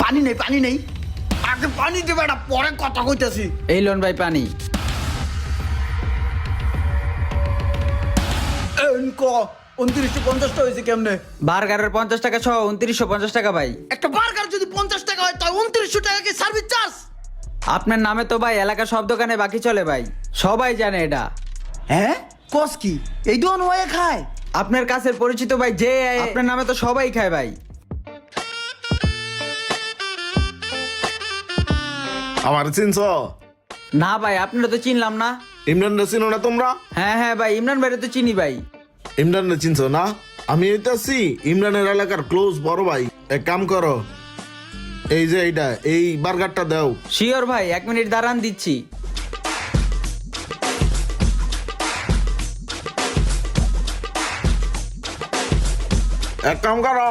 পানি নেই পানি নেই, আগে পানি দেবে, এটা পরে কথা কইতেছি। এই লোন ভাই পানি। ক 2950টা হয়েছে কেমনে? বার্গারের 50 টাকা সহ 2950 টাকা ভাই। একটা বার্গার যদি 50 টাকা হয় তাই 2900 টাকা কি সার্ভিস চার্জ? আপনার নামে তো ভাই এলাকা সব দোকানে বাকি চলে ভাই, সবাই জানে এটা। হ্যাঁ কস কি এই দোকান হয়ে খায়? আপনার কাছের পরিচিত ভাই যে আপনার নামে তো সবাই খায় ভাই। আমার চিনছ? না ভাই আপনারা তো চিনলাম না। ইমরান রে চিনো না তোমরা? হ্যাঁ হ্যাঁ ভাই, ইমরান ভাইরে তো চিনি ভাই। ইমরান রে চিনছ না? আমি এইটাছি ইমরানের এলাকার ক্লোজ বড় ভাই। এক কাম করো, এই যে এইটা, এই বার্গারটা দাও। শিওর ভাই, 1 মিনিট দাঁড়ান দিচ্ছি। এক কাম করো,